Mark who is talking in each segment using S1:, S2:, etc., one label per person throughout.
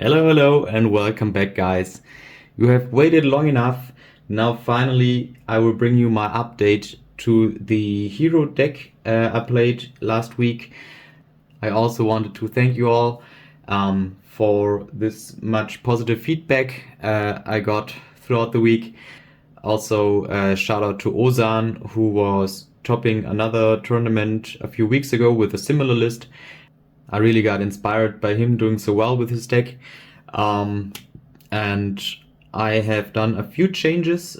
S1: Hello, and welcome back, guys. You have waited long enough. Now, finally, I will bring you my update to the hero deck I played last week. I also wanted to thank you all for this much positive feedback I got throughout the week. Also, shout out to Ozan, who was topping another tournament a few weeks ago with a similar list. I really got inspired by him doing so well with his deck. And I have done a few changes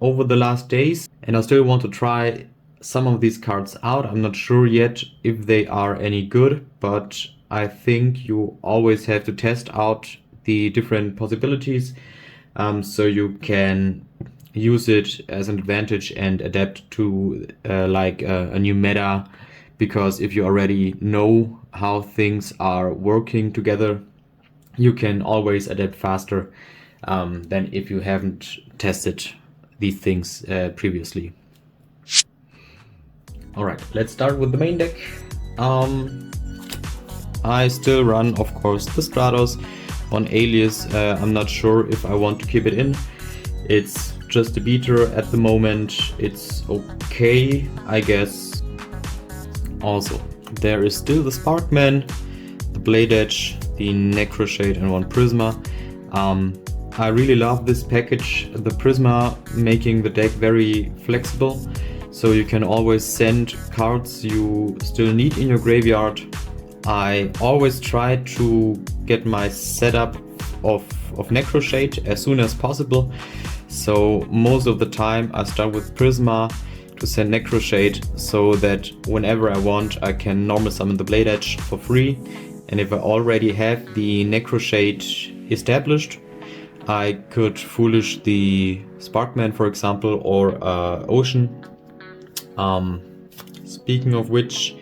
S1: over the last days, and I still want to try some of these cards out. I'm not sure yet if they are any good, but I think you always have to test out the different possibilities so you can use it as an advantage and adapt to a new meta, because if you already know how things are working together, you can always adapt faster than if you haven't tested these things previously. Alright, let's start with the main deck. I still run, of course, the Stratos on Alias. I'm not sure if I want to keep it in. It's just a beater at the moment. It's okay, I guess. Also, there is still the Sparkman, the Blade Edge, the Necroshade, and one Prisma. I really love this package, the Prisma making the deck very flexible, so you can always send cards you still need in your graveyard. I always try to get my setup of Necroshade as soon as possible, so most of the time I start with Prisma to send Necroshade, so that whenever I want I can normal summon the Blade Edge for free. And if I already have the Necroshade established, I could foolish the Sparkman, for example, or Ocean. Speaking of which,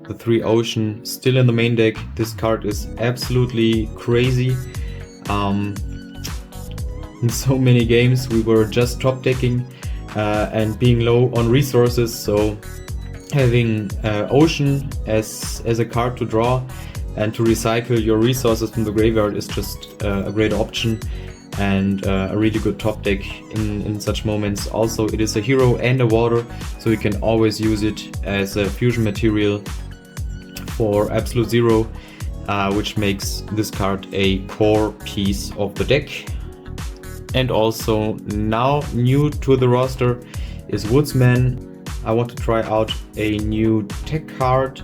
S1: the 3 Ocean still in the main deck. This card is absolutely crazy. In so many games we were just top decking and being low on resources, so having Ocean as a card to draw and to recycle your resources from the graveyard is just a great option and a really good top deck in such moments. Also, it is a hero and a water, so you can always use it as a fusion material for Absolute Zero, which makes this card a core piece of the deck. And also, now new to the roster is Woodsman. I want to try out a new tech card,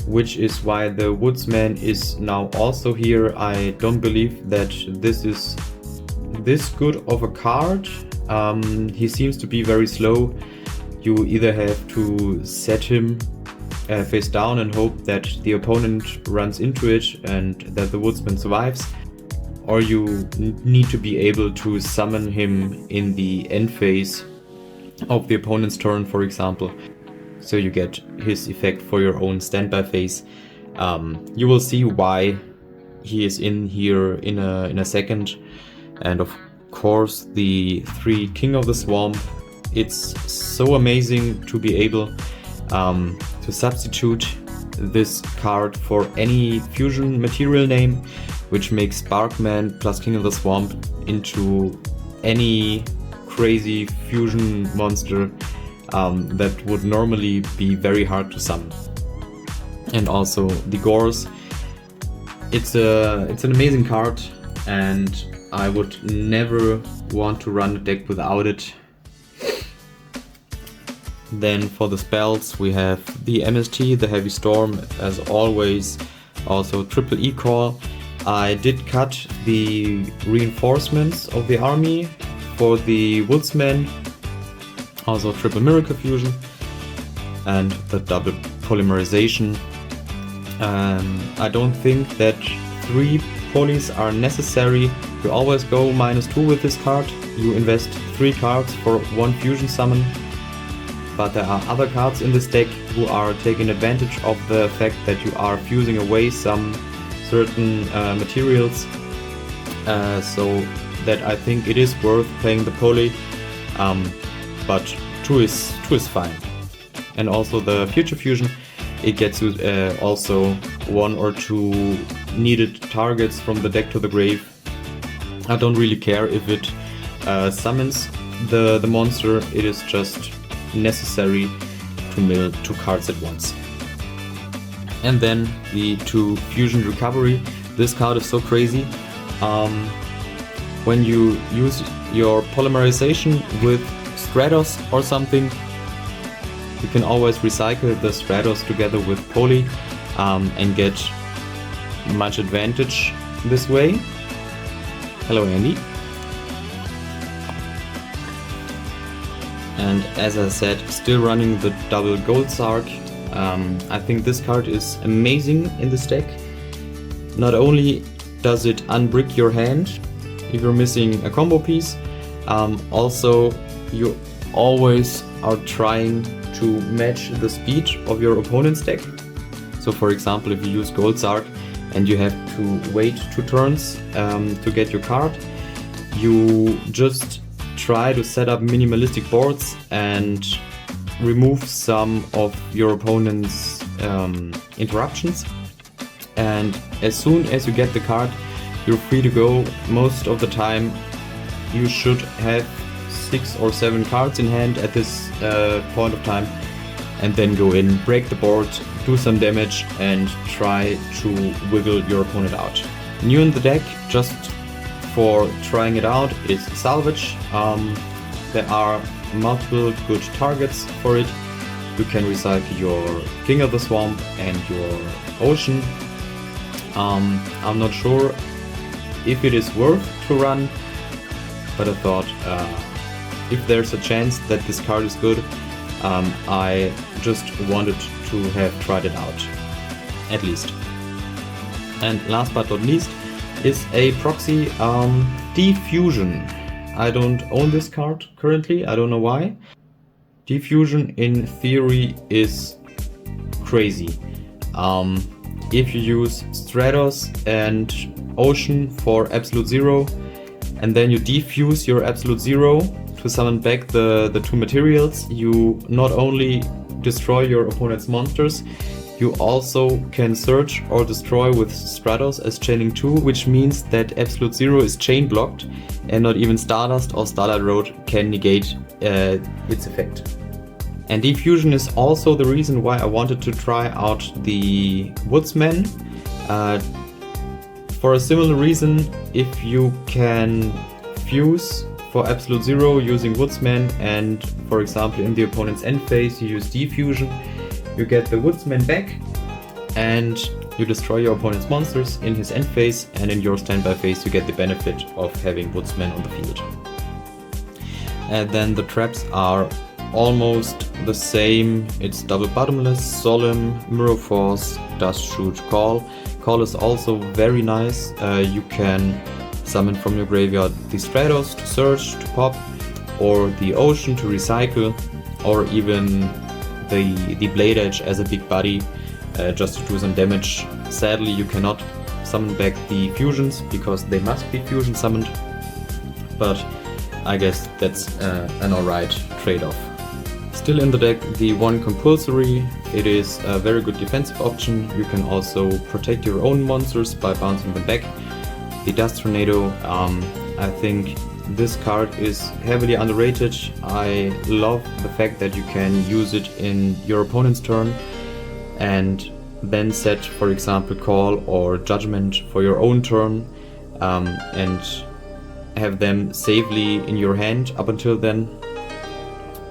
S1: which is why the Woodsman is now also here. I don't believe that this is this good of a card. He seems to be very slow. You either have to set him face down and hope that the opponent runs into it and that the Woodsman survives, or you need to be able to summon him in the end phase of the opponent's turn, for example, so you get his effect for your own standby phase. You will see why he is in here in a second. And of course, the 3 King of the Swamp. It's so amazing to be able to substitute this card for any fusion material name, which makes Sparkman plus King of the Swamp into any crazy fusion monster that would normally be very hard to summon. And also the Gores. It's an amazing card, and I would never want to run a deck without it. Then for the spells we have the MST, the Heavy Storm, as always, also triple E-Call. I did cut the reinforcements of the army for the Woodsman, also triple Miracle Fusion, and the double Polymerization. I don't think that 3 polys are necessary. You always go -2 with this card. You invest 3 cards for 1 fusion summon. But there are other cards in this deck who are taking advantage of the fact that you are fusing away some certain materials. So that I think it is worth playing the poly. But 2 is fine. And also the Future Fusion, it gets you also 1 or 2 needed targets from the deck to the grave. I don't really care if it summons the monster, it is just necessary to mill 2 cards at once. And then the 2 Fusion Recovery. This card is so crazy. When you use your polymerization with Stratos or something, you can always recycle the Stratos together with Poly and get much advantage this way. Hello Andy. And as I said, still running the double Gold Sark. I think this card is amazing in this deck. Not only does it unbrick your hand if you're missing a combo piece, also you always are trying to match the speed of your opponent's deck. So for example, if you use Gold Sark and you have to wait 2 turns to get your card, you just try to set up minimalistic boards and remove some of your opponent's interruptions. And as soon as you get the card, you're free to go. Most of the time you should have 6 or 7 cards in hand at this point of time, and then go in, break the board, do some damage and try to wiggle your opponent out. New in the deck, just for trying it out, is Salvage. There are multiple good targets for it. You can recycle your King of the Swamp and your Ocean. I'm not sure if it is worth to run, but I thought if there's a chance that this card is good, I just wanted to have tried it out, at least. And last but not least is a proxy Diffusion. I don't own this card currently, I don't know why. Diffusion in theory is crazy. If you use Stratos and Ocean for Absolute Zero, and then you defuse your Absolute Zero to summon back the 2 materials, you not only destroy your opponent's monsters, you also can search or destroy with Stratos as chaining 2, which means that Absolute Zero is chain blocked and not even Stardust or Starlight Road can negate its effect. And Diffusion is also the reason why I wanted to try out the Woodsman. For a similar reason, if you can fuse for Absolute Zero using Woodsman and, for example, in the opponent's end phase you use Diffusion, you get the Woodsman back and you destroy your opponent's monsters in his end phase, and in your standby phase you get the benefit of having Woodsman on the field. And then the traps are almost the same. It's Double Bottomless, Solemn, Mirror Force, Dust Shoot, Call. Call is also very nice. You can summon from your graveyard the Stratos to search, to pop, or the Ocean to recycle, or even the Blade Edge as a big buddy just to do some damage. Sadly, you cannot summon back the fusions because they must be fusion summoned, but I guess that's an alright trade-off. Still in the deck, the 1 Compulsory. It is a very good defensive option. You can also protect your own monsters by bouncing them back. The Dust Tornado, I think this card is heavily underrated. I love the fact that you can use it in your opponent's turn and then set, for example, Call or Judgment for your own turn and have them safely in your hand up until then.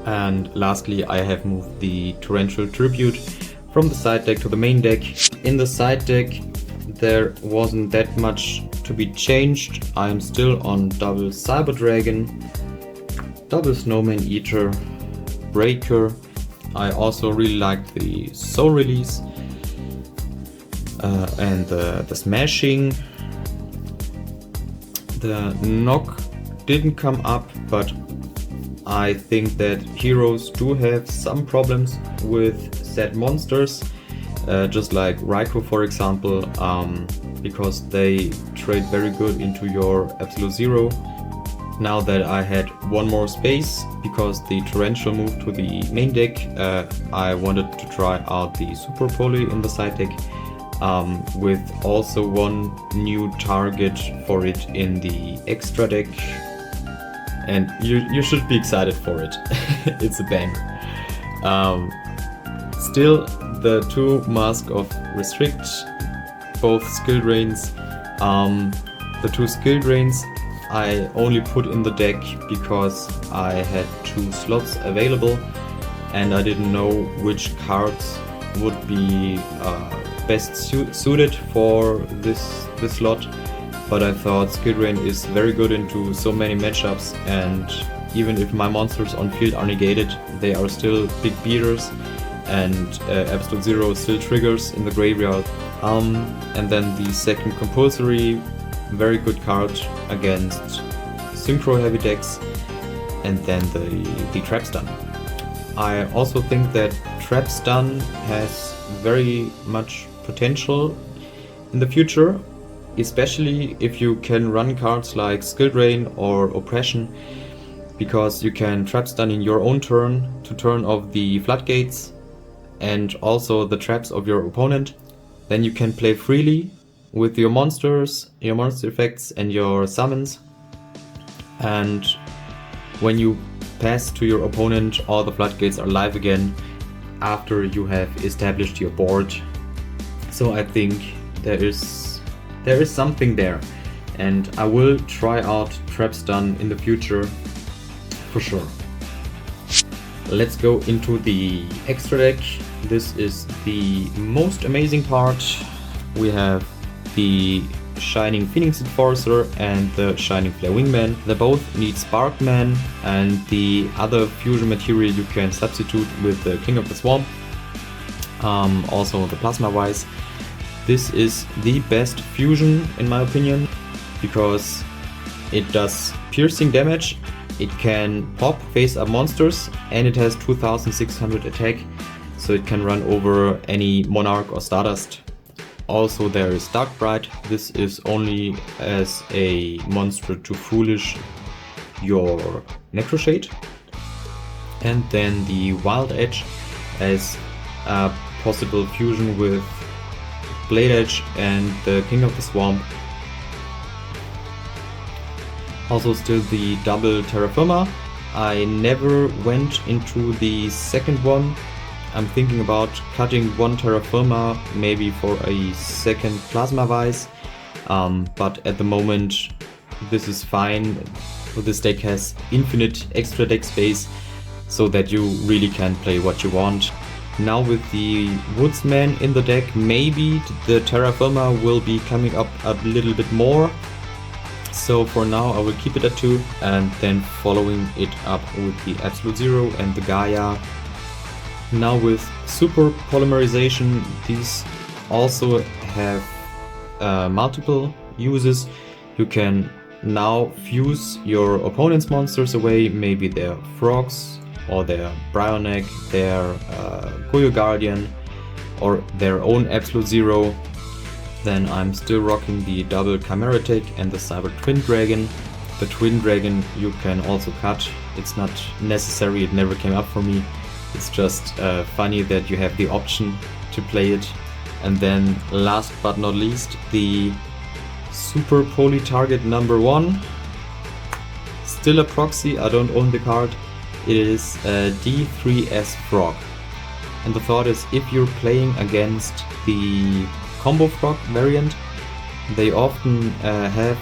S1: And lastly, I have moved the Torrential Tribute from the side deck to the main deck. In the side deck there wasn't that much to be changed. I'm still on double Cyber Dragon, double Snowman Eater, Breaker. I also really liked the Soul Release and the Smashing. The Knock didn't come up, but I think that heroes do have some problems with set monsters, just like Raikou for example, because they trade very good into your Absolute Zero. Now that I had one more space, because the Torrential moved to the main deck, I wanted to try out the Super Poly in the side deck, with also one new target for it in the extra deck, and you should be excited for it. It's a banger. Still, the two Mask of Restrict, both skill drains. The two skill drains I only put in the deck because I had 2 slots available and I didn't know which cards would be best suited for this slot, but I thought skill drain is very good into so many matchups, and even if my monsters on field are negated, they are still big beaters, and Absolute Zero still triggers in the graveyard. And then the second compulsory, very good card against synchro heavy decks, and then the trap stun. I also think that trap stun has very much potential in the future, especially if you can run cards like skill drain or oppression, because you can trap stun in your own turn to turn off the floodgates and also the traps of your opponent. Then you can play freely with your monsters, your monster effects and your summons, and when you pass to your opponent, all the floodgates are live again after you have established your board. So I think there is something there, and I will try out trap stun in the future for sure. Let's go into the extra deck. This is the most amazing part. We have the Shining Phoenix Enforcer and the Shining Flare Wingman. They both need Sparkman, and the other fusion material you can substitute with the King of the Swamp. Also the plasma wise, this is the best fusion in my opinion, because it does piercing damage, it can pop face up monsters, and it has 2600 attack, so it can run over any Monarch or Stardust. Also there is Dark Bright. This is only as a monster to foolish your Necroshade. And then the Wild Edge as a possible fusion with Blade Edge and the King of the Swamp. Also still the double Terra Firma. I never went into the second one. I'm thinking about cutting one Terra Firma maybe for a second Plasma Vise, but at the moment this is fine. This deck has infinite extra deck space, so that you really can play what you want. Now with the Woodsman in the deck, maybe the Terra Firma will be coming up a little bit more. So for now I will keep it at 2, and then following it up with the Absolute Zero and the Gaia. Now with Super Polymerization, these also have multiple uses. You can now fuse your opponent's monsters away, maybe their frogs or their Brionac, their Yugioh Guardian or their own Absolute Zero. Then I'm still rocking the double Chimera Tech and the Cyber Twin Dragon. The Twin Dragon you can also cut, it's not necessary, it never came up for me. It's just funny that you have the option to play it. And then last but not least, the Super Poly Target number 1. Still a proxy, I don't own the card. It is a D3S Frog. And the thought is, if you're playing against the Combo Frog variant, they often have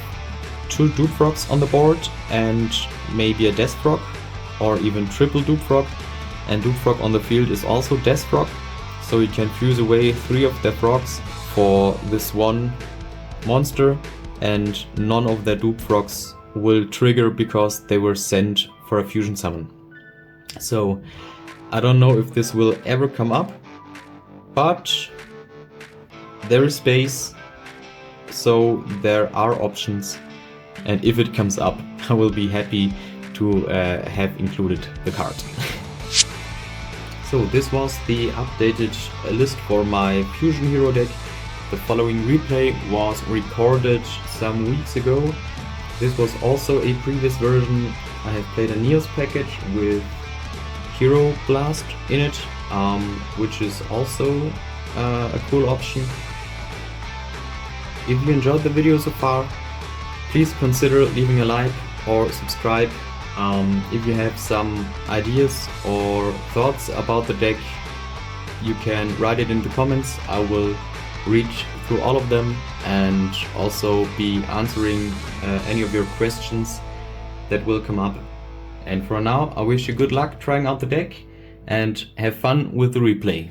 S1: 2 Dupe Frogs on the board and maybe a Death Frog or even triple Dupe Frog. And Dupe Frog on the field is also Death Frog, so you can fuse away 3 of their frogs for this one monster, and none of their Dupe Frogs will trigger because they were sent for a fusion summon. So I don't know if this will ever come up, but there is space, so there are options, and if it comes up I will be happy to have included the card. So this was the updated list for my Fusion Hero deck. The following replay was recorded some weeks ago. This was also a previous version. I have played a Neos package with Hero Blast in it, which is also a cool option. if you enjoyed the video so far, please consider leaving a like or subscribe. If you have some ideas or thoughts about the deck, you can write it in the comments. I will read through all of them and also be answering any of your questions that will come up. And for now, I wish you good luck trying out the deck and have fun with the replay.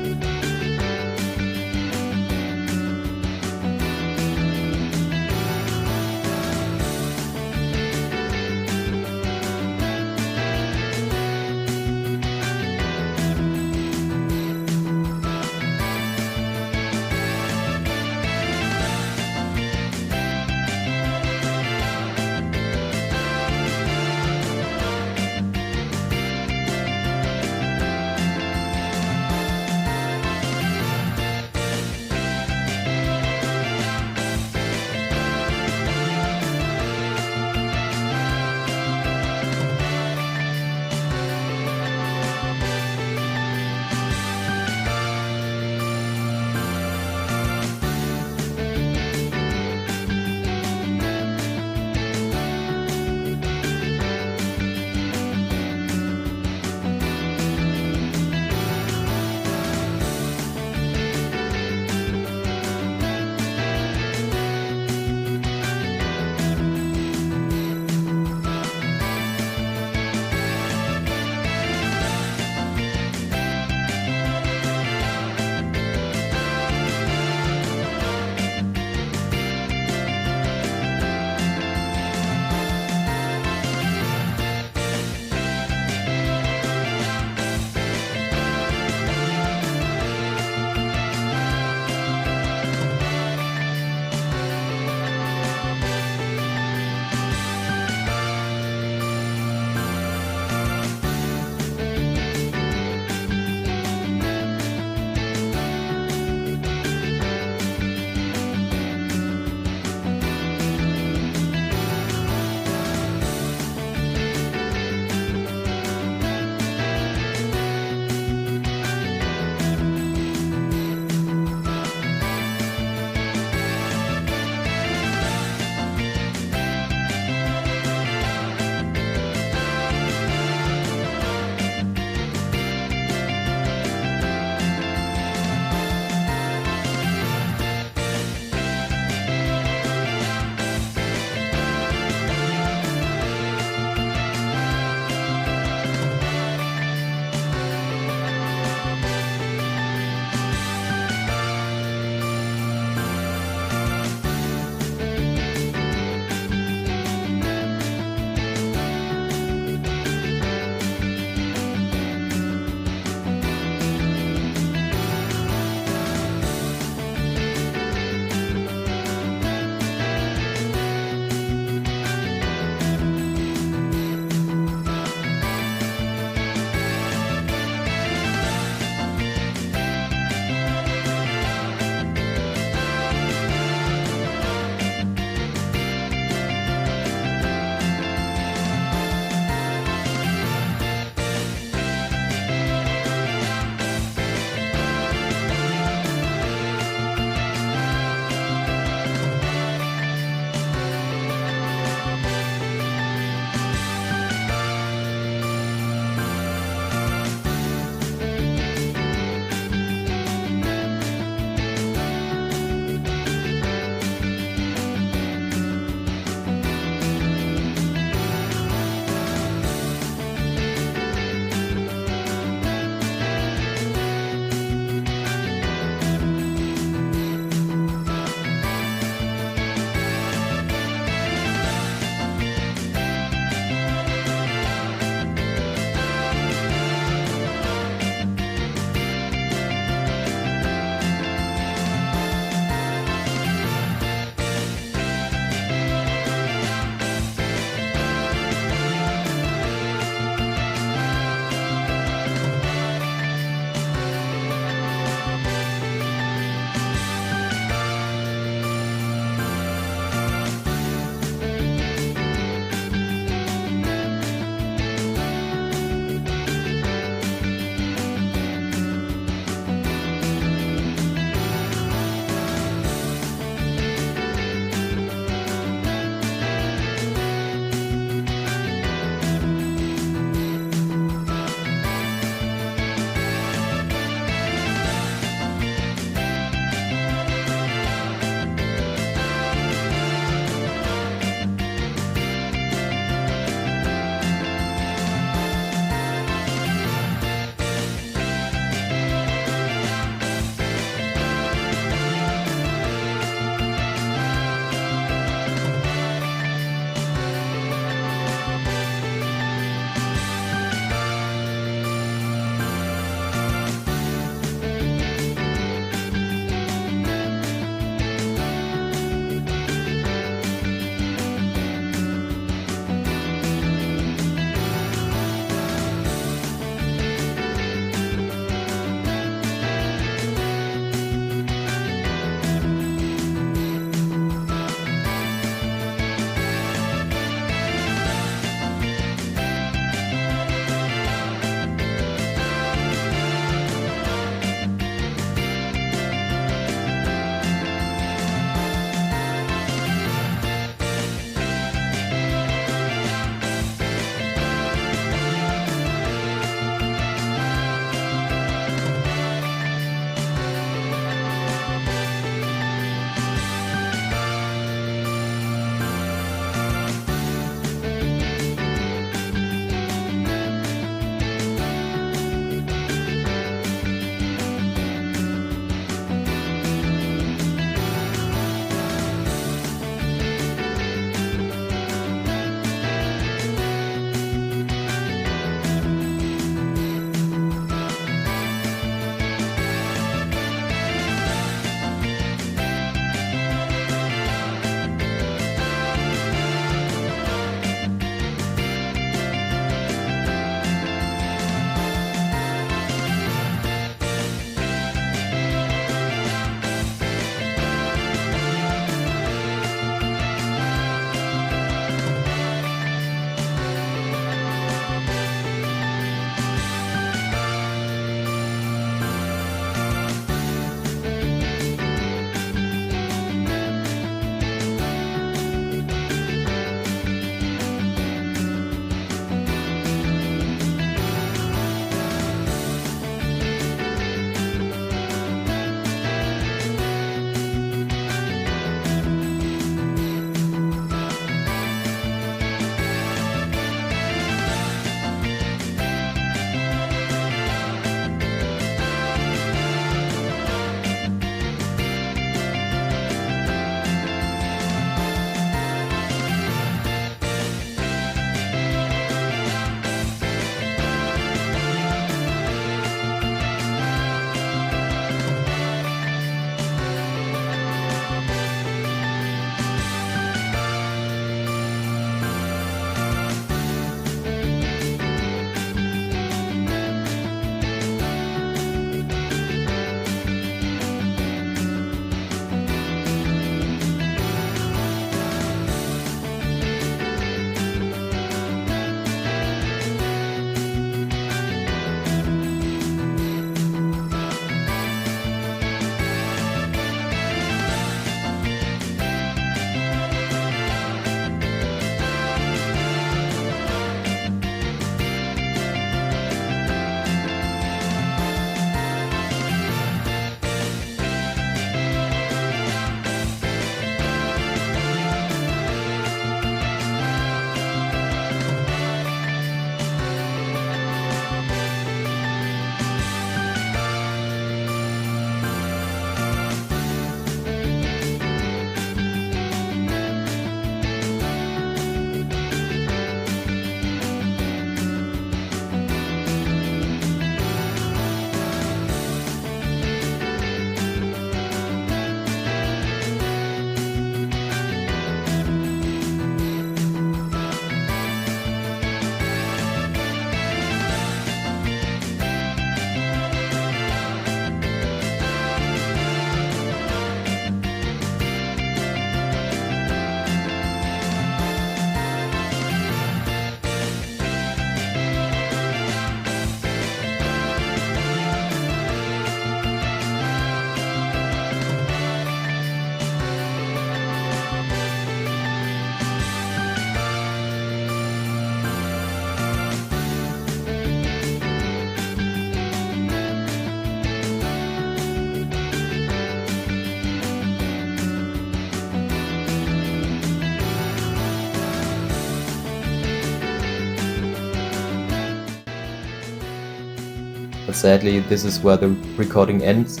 S2: sadly this is where the recording ends.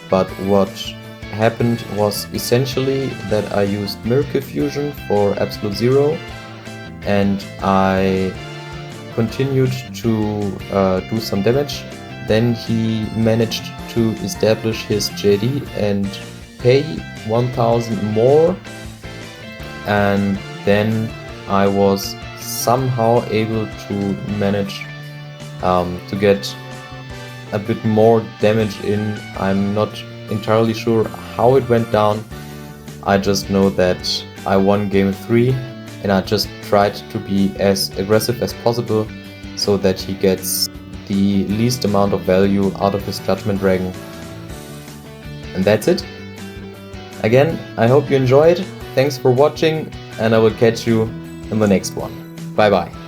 S2: But what happened was essentially that I used Miracle Fusion for Absolute Zero, and I continued to do some damage. Then he managed to establish his JD and pay 1000 more, and then I was somehow able to manage to get a bit more damage in. I'm not entirely sure how it went down. I just know that I won game 3, and I just tried to be as aggressive as possible so that he gets the least amount of value out of his Judgment Dragon. And that's it. Again, I hope you enjoyed. Thanks for watching, and I will catch you in the next one. Bye bye.